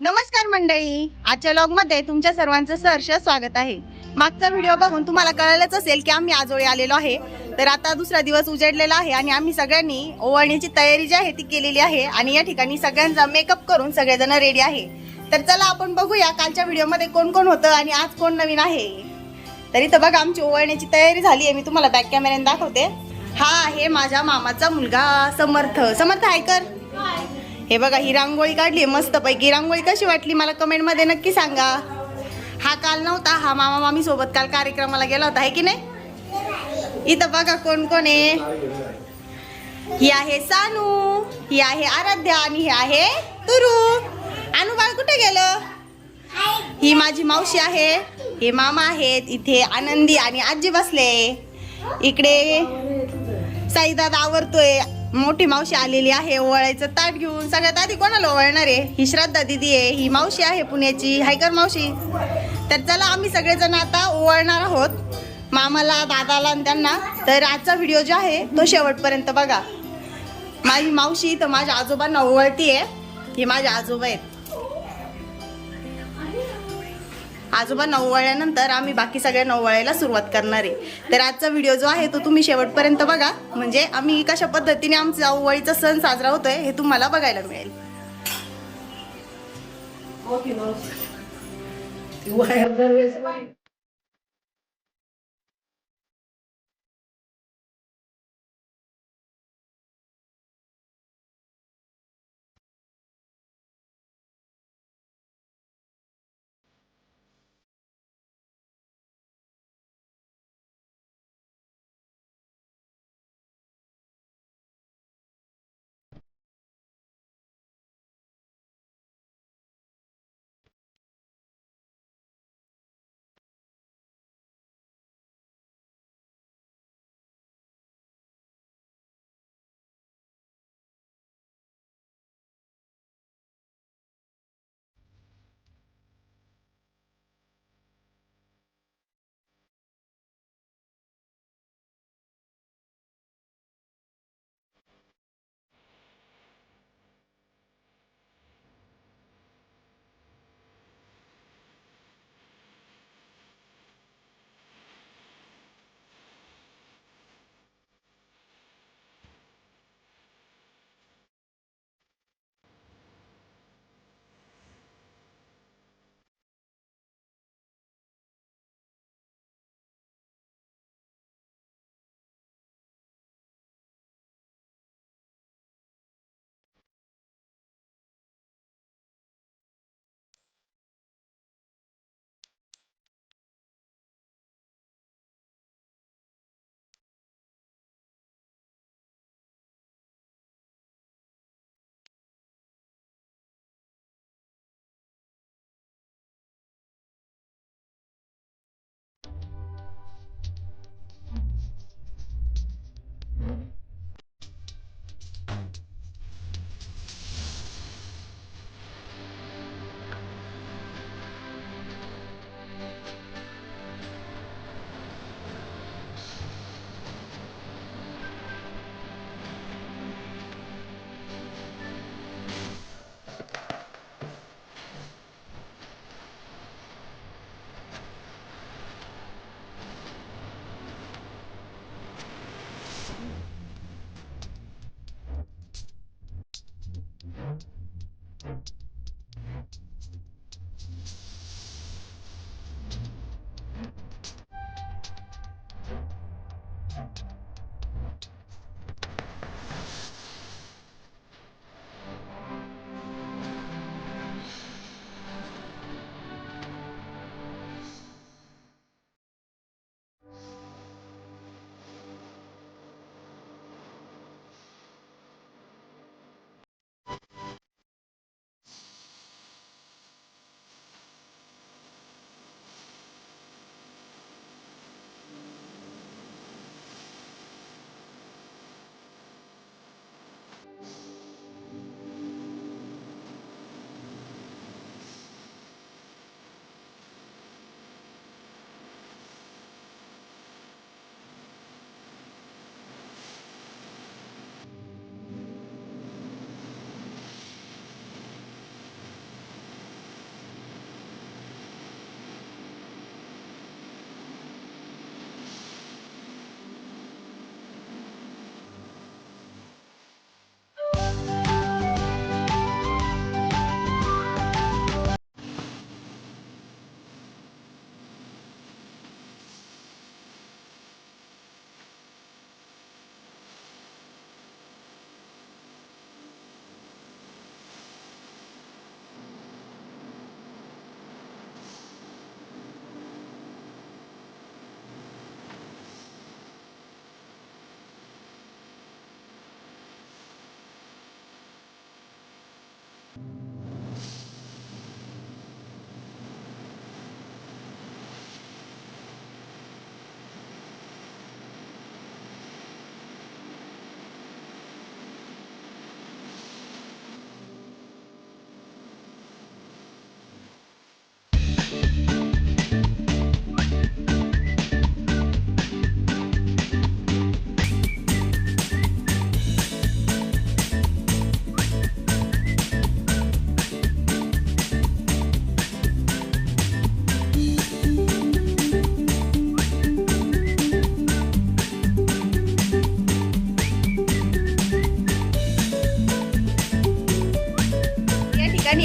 नमस्कार मंडळी, आजच्या लॉग मध्ये तुमच्या सर्वांचं सहर्ष स्वागत आहे. मागचा व्हिडिओ बघून तुम्हाला कळलंच असेल की आम्ही आजोळी आलेलो आहे. तर आता दुसरा दिवस उजेडलेला आहे आणि आम्ही सगळ्यांनी ओवाळणीची तयारी जी आहे ती केलेली आहे आणि या ठिकाणी सगळ्यांचा मेकअप करून सगळेजण रेडी आहे. तर चला आपण बघूया कालच्या व्हिडिओ मध्ये कोण कोण होतं आणि आज कोण नवीन आहे. तर इथं बघा आमची ओवाळण्याची तयारी झाली आहे. मी तुम्हाला बॅक कॅमेऱ्याने दाखवते. हा आहे माझ्या मामाचा मुलगा समर्थ. समर्थ हाय कर. हे बघा ही रांगोळी काढली मस्त पैकी. रांगोळी कशी वाटली मला कमेंट मध्ये नक्की सांगा. हा काल नव्हता, हा मामा मामी सोबत काल कार्यक्रमाला गेला होता, आहे की नाही. इथं बघा कोण कोण आहे. ही आहे सानू, ही आहे आराध्या आणि ही आहे तुरू. अनु बाळ कुठे गेलं. ही माझी मावशी आहे, हे मामा आहेत. इथे आनंदी आणि आजी बसले. इकडे साईदादा आवरतोय. मोठी मावशी आलेली आहे ओवाळायचं ताट घेऊन. सगळ्यात आधी कोणाला ओवाळणार आहे. ही श्रद्धा दिदी आहे, ही मावशी आहे पुण्याची. हायकर मावशी. तर चला आम्ही सगळेजण आता ओवाळणार आहोत मामाला, दादाला आणि त्यांना. तर आजचा व्हिडिओ जो आहे तो शेवटपर्यंत बघा. माझी मावशी तर माझ्या आजोबांना ओवाळतीये. हे माझे आजोबा आहेत. आजोबांना ओवाळल्यानंतर आम्ही बाकी सगळ्यांना ओवाळायला सुरुवात करणार आहे. तर आजचा व्हिडिओ जो आहे तो तुम्ही शेवटपर्यंत बघा, म्हणजे आम्ही कशा पद्धतीने आमचा ओवाळीचा सण साजरा होतोय हे तुम्हाला बघायला मिळेल.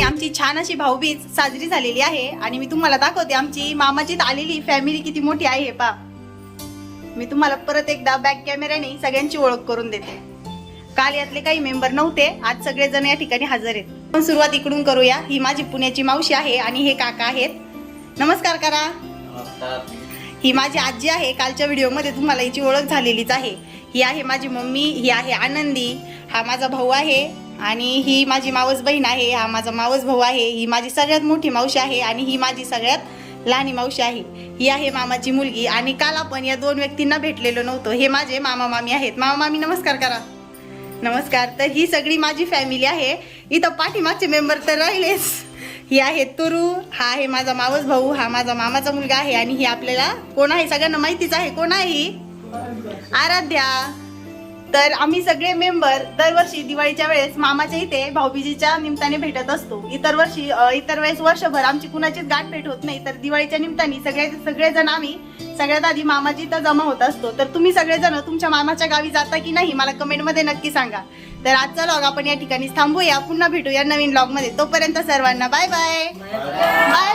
आमची छान अशी भाऊबीज साजरी झालेली आहे आणि मी तुम्हाला दाखवते आमची मामाची आलेली फॅमिली किती मोठी आहे हे पा. मी तुम्हाला परत एकदा बॅक कॅमेऱ्याने सगळ्यांची ओळख करून देते. काल यातले काही मेंबर नव्हते, आज सगळेजण या ठिकाणी हजर आहेत. पण सुरुवात इकडून करूया. ही माझी पुण्याची मावशी आहे आणि हे काका आहेत. नमस्कार करा. ही माझी आजी आहे. कालच्या व्हिडिओमध्ये तुम्हाला हिची ओळख झालेलीच आहे. ही आहे माझी मम्मी, ही आहे आनंदी, हा माझा भाऊ आहे आणि ही माझी मावस बहीण आहे, हा माझा मावस भाऊ आहे. ही माझी सगळ्यात मोठी मावशी आहे आणि ही माझी सगळ्यात लहानी मावशी आहे. ही आहे मामाची मुलगी. आणि काल आपण या दोन व्यक्तींना भेटलेलो नव्हतो. हे माझे मामा मामी आहेत. मामा मामी नमस्कार करा. नमस्कार. तर ही सगळी माझी फॅमिली आहे. इथं पाठीमागचे मेंबर तर राहिलेच. ही आहे तुरू, हा आहे माझा मावस भाऊ, हा माझा मामाचा मुलगा आहे आणि ही आपल्याला कोण आहे सगळ्यांना माहितीच आहे. कोण आहे ही? आराध्या. तर आम्ही सगळे मेंबर दरवर्षी दिवाळीच्या वेळेस मामाच्या इथे भाऊबीजेच्या निमित्ताने भेटत असतो. इतर वेळेस वर्षभर आमची कुणाचीच गाठ भेट होत नाही. तर दिवाळीच्या निमित्ताने सगळेजण आम्ही सगळ्यात आधी मामाची इथं जमा होत असतो. तर तुम्ही सगळेजण तुमच्या मामाच्या गावी जाता की नाही मला कमेंट मध्ये नक्की सांगा. तर आजचा व्लॉग आपण या ठिकाणी थांबूया. पुन्हा भेटूया नवीन व्लॉग मध्ये. तोपर्यंत सर्वांना बाय बाय. बाय.